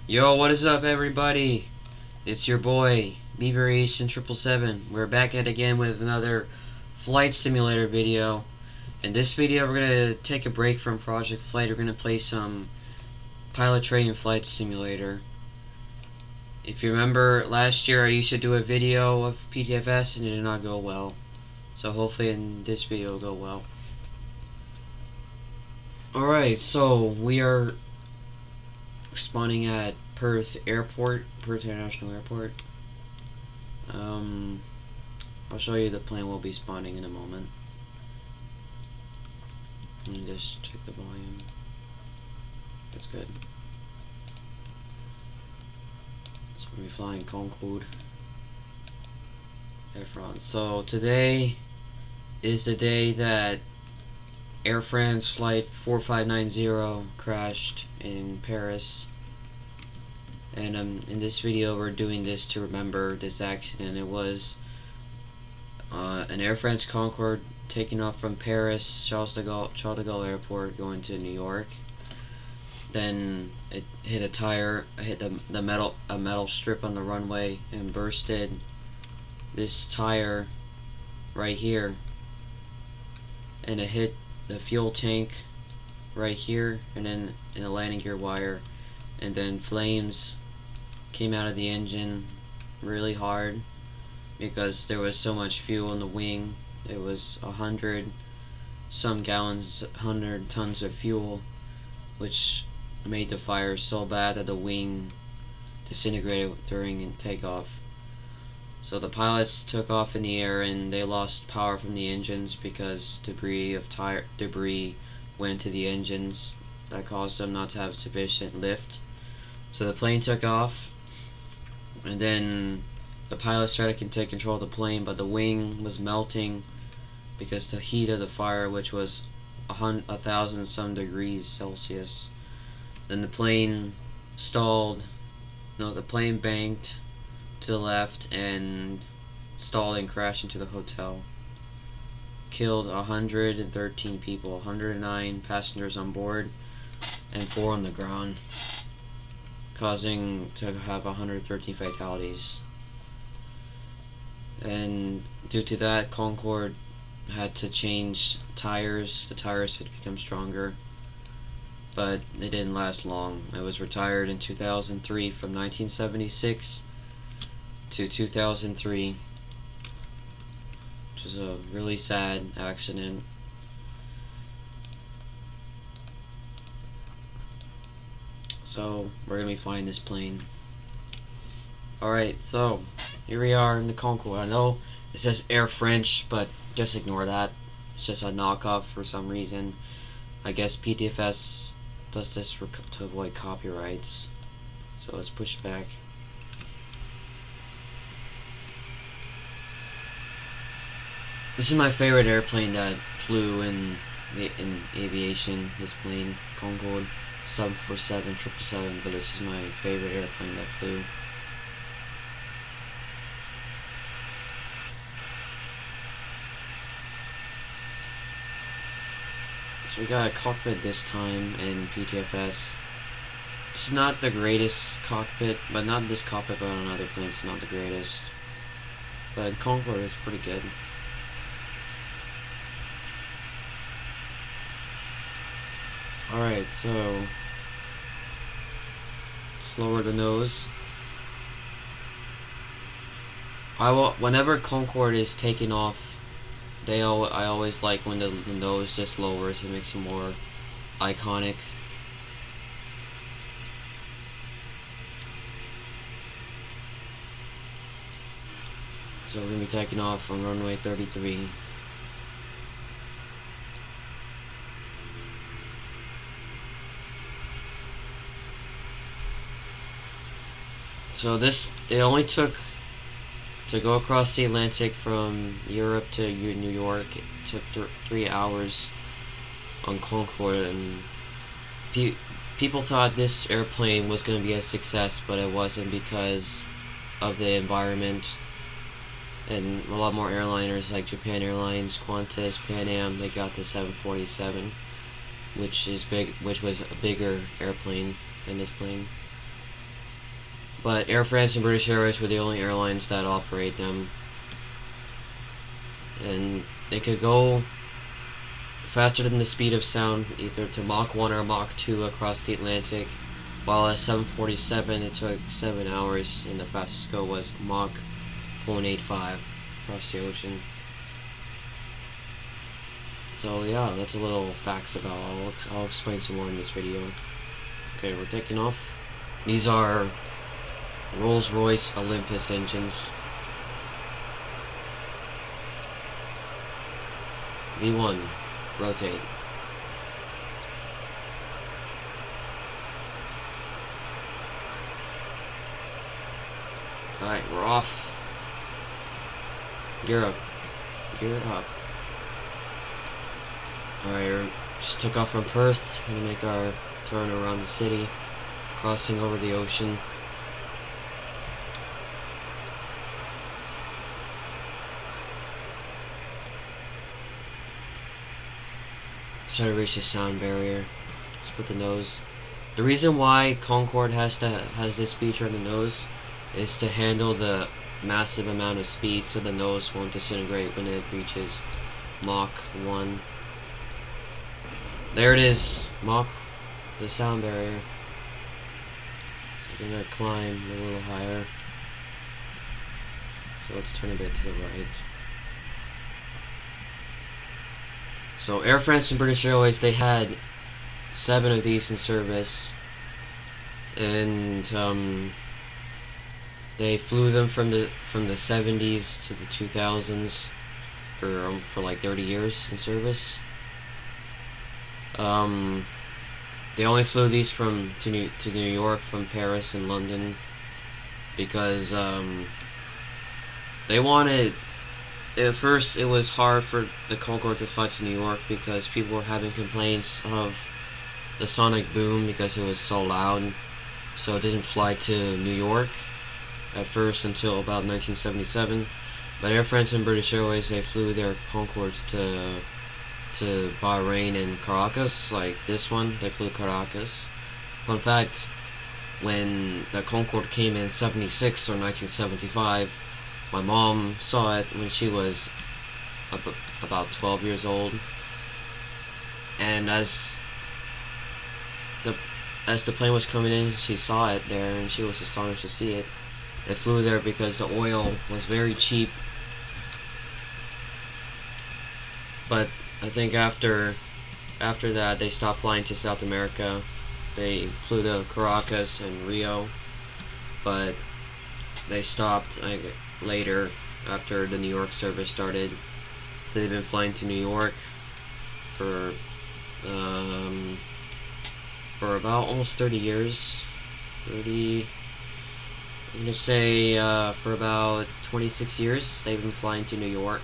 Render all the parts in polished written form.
Yo, what is up, everybody? It's your boy, Variation 777. We're back at it again with another flight simulator video. In this video, we're gonna take a break from Project Flight. We're gonna play some pilot training flight simulator. If you remember, last year I used to do a video of PTFS and it did not go well. So hopefully in this video it'll go well. Alright, so we are spawning at Perth International Airport. I'll show you the plane will be spawning in a moment. Let me just check the volume. That's good. So we'll be flying Concorde Air France. So today is the day that Air France flight 4590 crashed in Paris, and in this video we're doing this to remember this accident. It was an Air France Concorde taking off from Paris Charles de Gaulle Airport going to New York. Then it hit a tire, hit a metal strip on the runway and bursted this tire right here, and it hit the fuel tank right here, and then in a landing gear wire, and then flames came out of the engine really hard because there was so much fuel in the wing. It was 100 some gallons, 100 tons of fuel, which made the fire so bad that the wing disintegrated during takeoff. So the pilots took off in the air and they lost power from the engines because debris went into the engines that caused them not to have sufficient lift. So the plane took off, and then the pilots tried to take control of the plane, but the wing was melting because the heat of the fire, which was 1,000 some degrees Celsius. Then the plane stalled. No, the plane banked to the left and stalled and crashed into the hotel. Killed 113 people, 109 passengers on board and 4 on the ground, causing to have 113 fatalities. And due to that, Concorde had to change tires. The tires had become stronger, but it didn't last long. It was retired in 2003 from 1976 to 2003, which was a really sad accident. So we're gonna be flying this plane. Alright, so here we are in the Concorde. I know it says Air French, but just ignore that. It's just a knockoff for some reason. I guess PTFS does this to avoid copyrights. So let's push back. This is my favorite airplane that flew in aviation. This plane, Concorde 747 777, but this is my favorite airplane that flew. So we got a cockpit this time in PTFS. It's not the greatest cockpit, but not this cockpit, but on other planes it's not the greatest. But Concorde is pretty good. Alright, so let's lower the nose. Whenever Concorde is taking off, I always like when the nose just lowers. It makes it more iconic. So we're gonna be taking off on runway 33. So it only took to go across the Atlantic from Europe to New York. It took 3 hours on Concorde, and people thought this airplane was going to be a success, but it wasn't because of the environment. And a lot more airliners like Japan Airlines, Qantas, Pan Am, they got the 747, which was a bigger airplane than this plane. but Air France and British Airways were the only airlines that operate them, and they could go faster than the speed of sound, either to Mach 1 or Mach 2 across the Atlantic, while at 747 it took 7 hours, and the fastest go was Mach 0.85 across the ocean. So yeah, that's a little facts about it. I'll explain some more in this video. Okay, we're taking off. These are Rolls-Royce Olympus engines. V1, rotate. Alright, we're off. Gear up. Gear up. Alright, just took off from Perth. We're gonna make our turn around the city, crossing over the ocean. Try to reach the sound barrier. Let's put the nose. The reason why Concorde has this feature on the nose is to handle the massive amount of speed, so the nose won't disintegrate when it reaches Mach 1. There it is, Mach, the sound barrier. So we're gonna climb a little higher. So let's turn a bit to the right. So Air France and British Airways, they had 7 of these in service, and they flew them from the 70s to the 2000s for like 30 years in service. They only flew these to New York from Paris and London because they wanted. At first, it was hard for the Concorde to fly to New York because people were having complaints of the sonic boom because it was so loud. So it didn't fly to New York at first until about 1977. But Air France and British Airways, they flew their Concordes to Bahrain and Caracas, like this one. They flew Caracas. Fun fact: when the Concorde came in '76 or 1975. My mom saw it when she was about 12 years old, and as the plane was coming in, she saw it there, and she was astonished to see it. They flew there because the oil was very cheap, but I think after that they stopped flying to South America. They flew to Caracas and Rio, but they stopped later after the New York service started. So they've been flying to New York for about almost 30 years. I'm gonna say for about 26 years they've been flying to New York.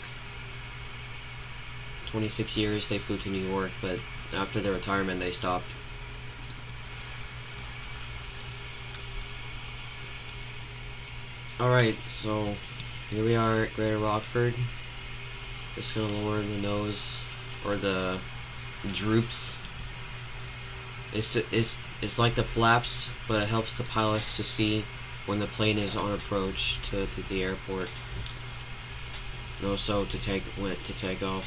26 years they flew to New York, but after their retirement they stopped. Alright, so here we are at Greater Rockford. Just gonna lower the nose, or the droops. It's like the flaps, but it helps the pilots to see when the plane is on approach to the airport, and also to take off.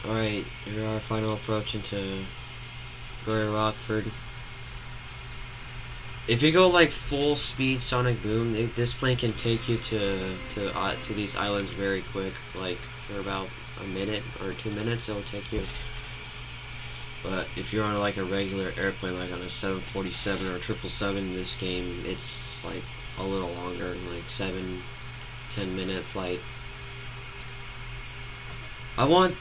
Alright, here our final approach into Greater Rockford. If you go like full speed sonic boom, this plane can take you to these islands very quick, like for about a minute or 2 minutes it'll take you. But if you're on like a regular airplane, like on a 747 or a 777 in this game, it's like a little longer, like 7-10 minute flight. I want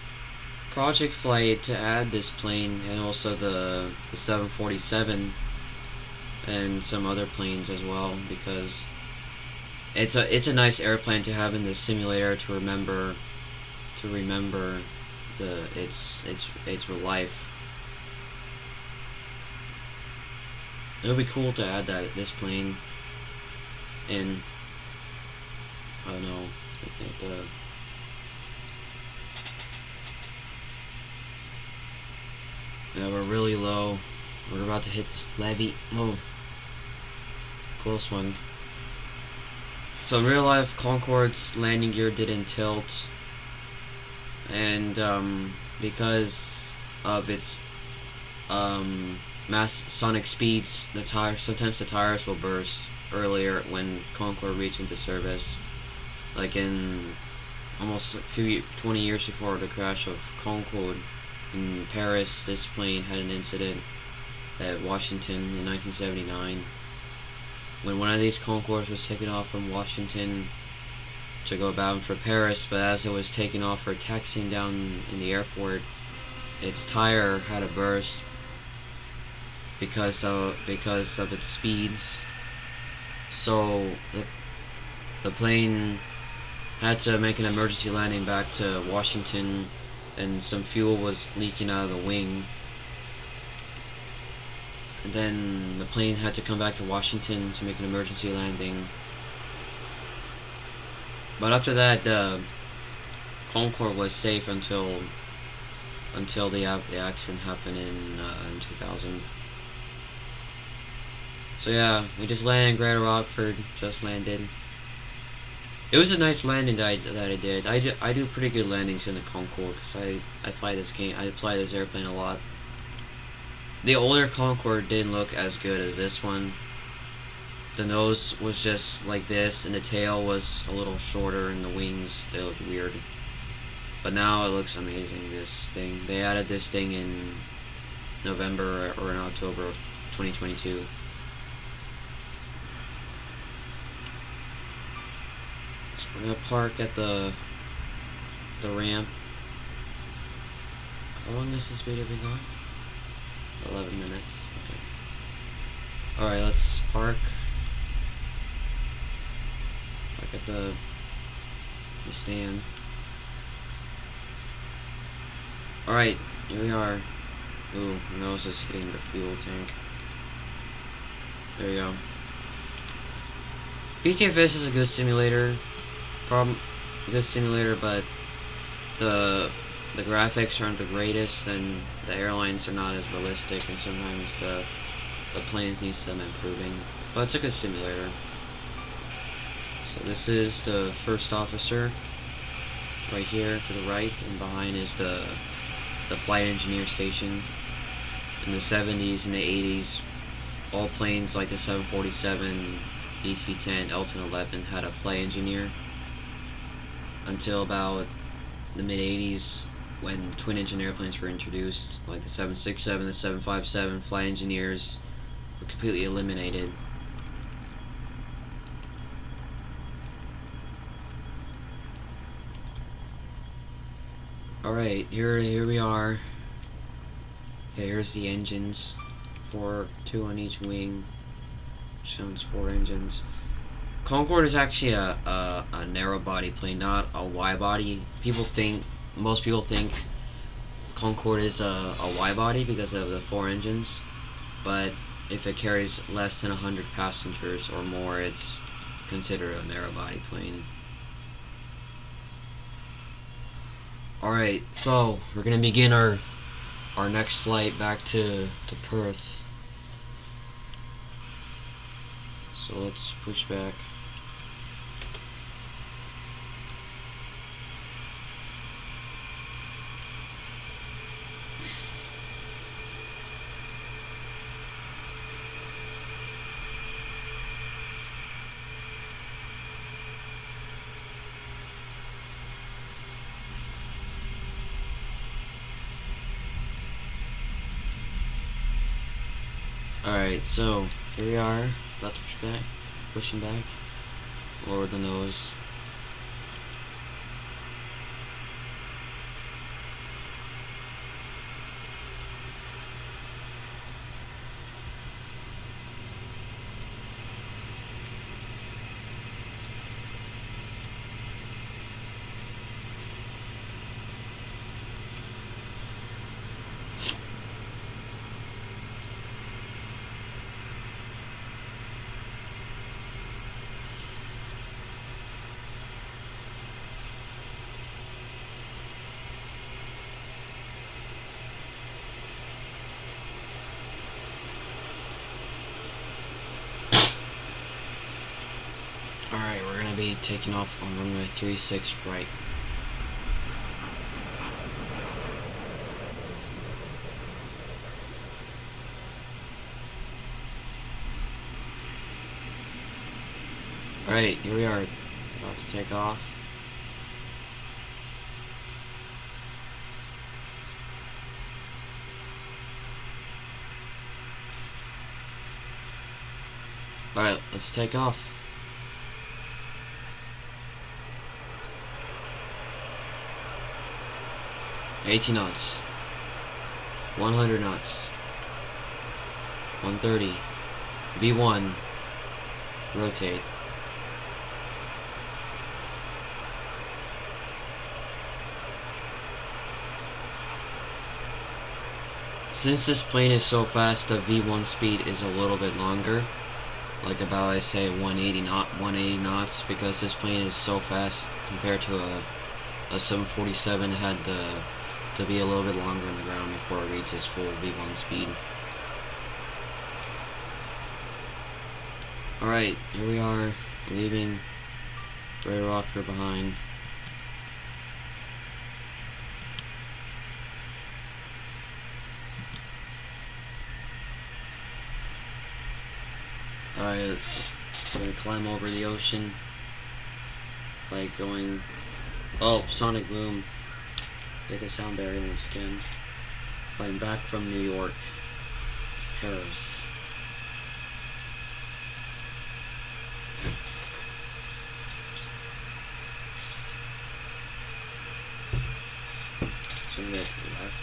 Project Flight to add this plane, and also the 747 and some other planes as well, because it's a nice airplane to have in the simulator to remember its life. It would be cool to add this plane in. I don't know. Yeah, we're really low. We're about to hit this levee. Oh, close one. So in real life, Concorde's landing gear didn't tilt, and because of its mass sonic speeds, sometimes the tires will burst earlier when Concorde reached into service. Like in almost 20 years before the crash of Concorde in Paris, this plane had an incident at Washington in 1979 when one of these Concordes was taken off from Washington to go bound for Paris, but as it was taking off or taxiing down in the airport, its tire had a burst because of its speeds. So the plane had to make an emergency landing back to Washington, and some fuel was leaking out of the wing. And then the plane had to come back to Washington to make an emergency landing. But after that, Concorde was safe until the accident happened in 2000. So yeah, we just landed in Greater Rockford. Just landed. It was a nice landing that I did. I do pretty good landings in the Concorde because I fly this airplane a lot. The older Concorde didn't look as good as this one. The nose was just like this, and the tail was a little shorter, and the wings, they looked weird. But now it looks amazing, this thing. They added this thing in November or in October of 2022. So we're gonna park at the ramp. How long is this video been going? 11 minutes. Okay. Alright, let's park. Park at the stand. Alright, here we are. Ooh, my nose is hitting the fuel tank. There we go. PTFS is a good simulator. Good simulator, but the graphics aren't the greatest, and the airlines are not as realistic, and sometimes the planes need some improving. But it's a good simulator. So this is the first officer right here to the right, and behind is the flight engineer station. In the 70s and the 80s, all planes like the 747, DC-10, Elton 11 had a flight engineer until about the mid-80s, when twin-engine airplanes were introduced, like the 767, the 757, flight engineers were completely eliminated. Alright, here we are. Here's the engines. Two on each wing. Shows 4 engines. Concorde is actually a narrow body plane, not a wide body. Most people think Concorde is a wide body because of the 4 engines, but if it carries less than 100 passengers or more, it's considered a narrow body plane. Alright, so we're gonna begin our next flight back to Perth. So let's push back. Alright, so here we are, about to pushing back, lower the nose. be taking off on runway 36 right. Alright, here we are, about to take off. Alright, let's take off. $80 knots. 100 knots. 130. V1. Rotate. Since this plane is so fast, the V1 speed is a little bit longer. Like about, I say, 180 knots, because this plane is so fast compared to a 747. It had to be a little bit longer on the ground before it reaches full V1 speed. Alright, here we are, leaving Red Rocker behind. Alright, we're gonna climb over the ocean by going... Oh, sonic boom. Hit the sound barrier once again. Flying back from New York to Paris. So I'm gonna get to the left.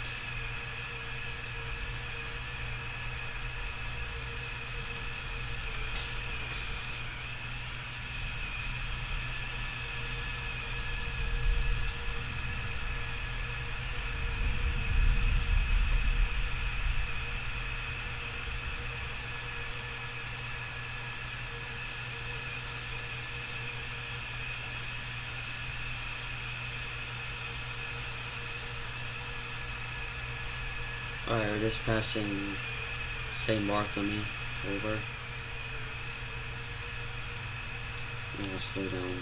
Alright, we're just passing St. Bartholomew over. I'm gonna slow down.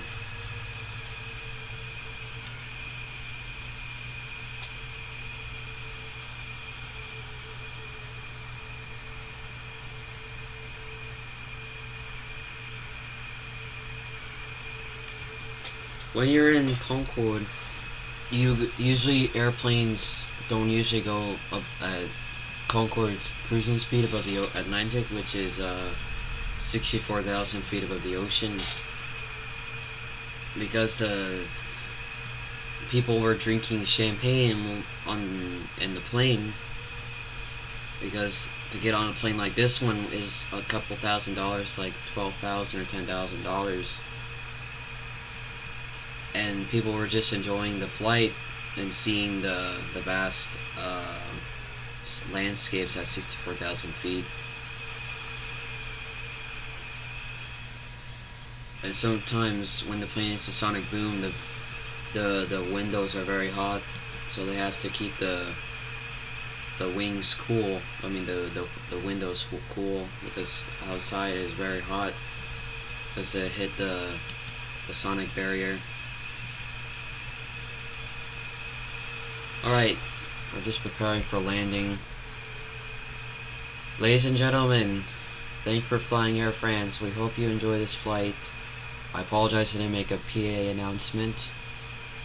When you're in Concorde, usually airplanes don't usually go up at Concorde's cruising speed above the Atlantic, which is 64,000 feet above the ocean, because the people were drinking champagne in the plane, because to get on a plane like this one is a couple $1,000s, like $12,000 or $10,000, and people were just enjoying the flight and seeing the vast landscapes at 64,000 feet. And sometimes when the plane hits a sonic boom, the windows are very hot, so they have to keep the wings cool. I mean the windows cool, because outside is very hot because it hit the sonic barrier. Alright, we're just preparing for landing. Ladies and gentlemen, thank you for flying Air France. We hope you enjoy this flight. I apologize I didn't make a PA announcement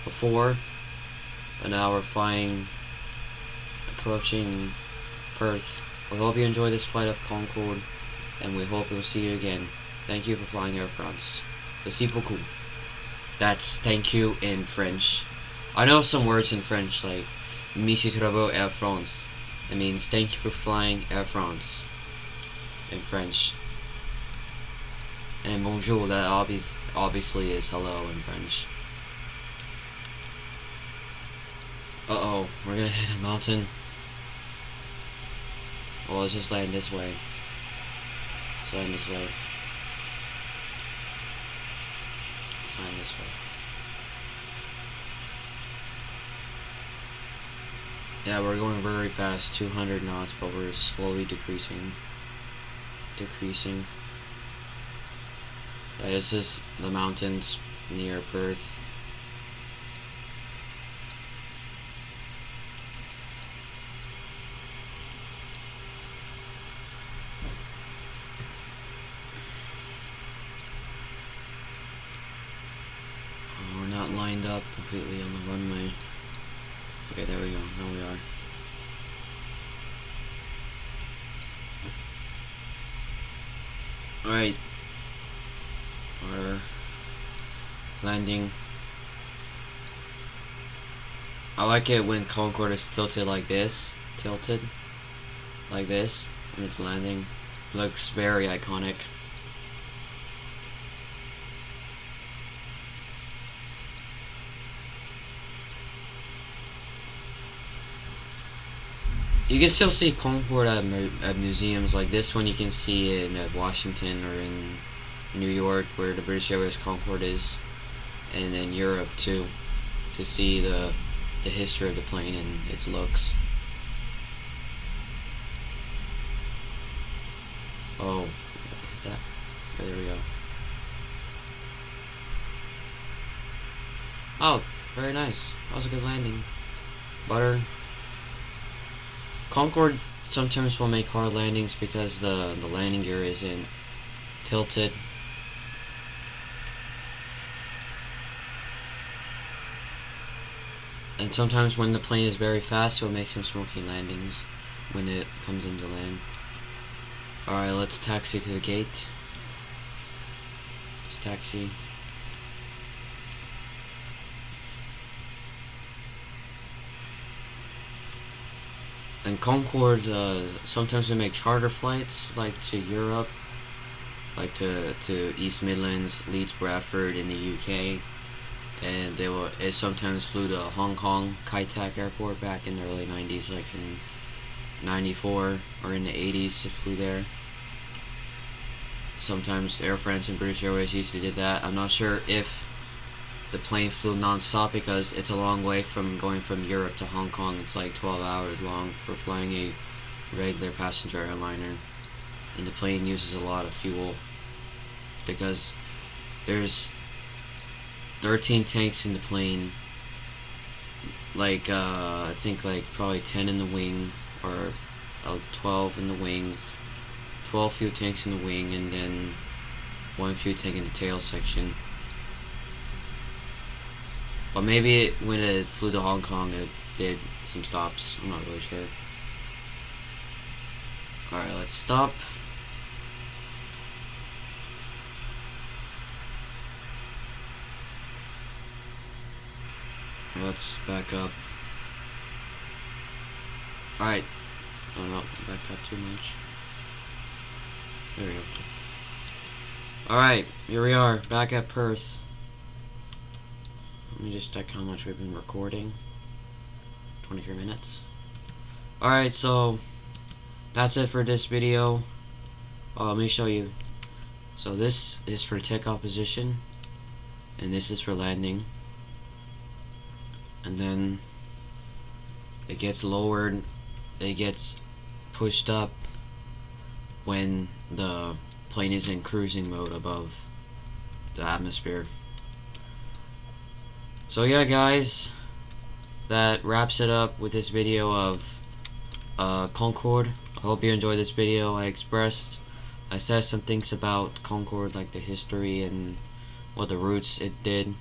before, but now we're approaching Perth. We hope you enjoy this flight of Concorde, and we hope we'll see you again. Thank you for flying Air France. Merci beaucoup. That's thank you in French. I know some words in French, like Merci beaucoup Air France. It means thank you for flying Air France in French. And bonjour, that obviously is hello in French. Uh-oh, we're gonna hit a mountain. Well, let's just land this way. Let's land this way. Let's land this way. Yeah, we're going very fast, 200 knots, but we're slowly decreasing. This is the mountains near Perth. We're not lined up completely on the runway. Okay, there we go. Now we are. Alright. We're landing. I like it when Concorde is tilted like this. Tilted. Like this. When it's landing. Looks very iconic. You can still see Concorde at museums. Like this one you can see in Washington or in New York where the British Airways Concorde is, and in Europe too, to see the history of the plane and its looks. Oh, that. Oh, there we go. Oh, very nice. That was a good landing. Butter. Concorde sometimes will make hard landings because the landing gear isn't tilted. And sometimes when the plane is very fast, it will make some smoky landings when it comes into land. Alright, let's taxi to the gate. Let's taxi. And Concorde, sometimes we make charter flights, like to Europe, like to East Midlands, Leeds, Bradford in the UK, and it sometimes flew to Hong Kong Kai Tak Airport back in the early 90s, like in 94 or in the 80s it flew there. Sometimes Air France and British Airways used to do that. I'm not sure if the plane flew non-stop because it's a long way from going from Europe to Hong Kong. It's like 12 hours long for flying a regular passenger airliner, and the plane uses a lot of fuel because there's 13 tanks in the plane, like I think like probably 10 in the wing, or 12 in the wings, 12 fuel tanks in the wing, and then 1 fuel tank in the tail section. But maybe when it flew to Hong Kong it did some stops, I'm not really sure. Alright, let's stop. Let's back up. Alright. Oh no, I backed up too much. There we go. Alright, here we are, back at Perth. Let me just check how much we've been recording. 23 minutes. Alright, so that's it for this video. Let me show you. So this is for takeoff position, and this is for landing. And then it gets lowered, it gets pushed up when the plane is in cruising mode above the atmosphere. So yeah guys, that wraps it up with this video of Concorde. I hope you enjoyed this video. I said some things about Concorde, like the history and what the routes it did.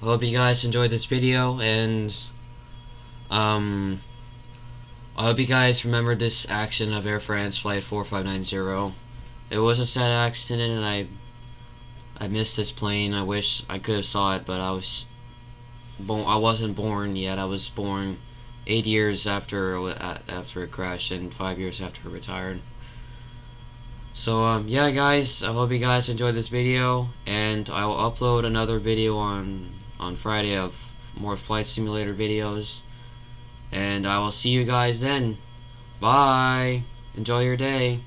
I hope you guys enjoyed this video, and I hope you guys remember this accident of Air France flight 4590. It was a sad accident, and I missed this plane. I wish I could have saw it, but I wasn't born yet. I was born 8 years after it crashed and 5 years after it retired. So yeah guys, I hope you guys enjoyed this video, and I will upload another video on Friday of more flight simulator videos, and I will see you guys then. Bye. Enjoy your day.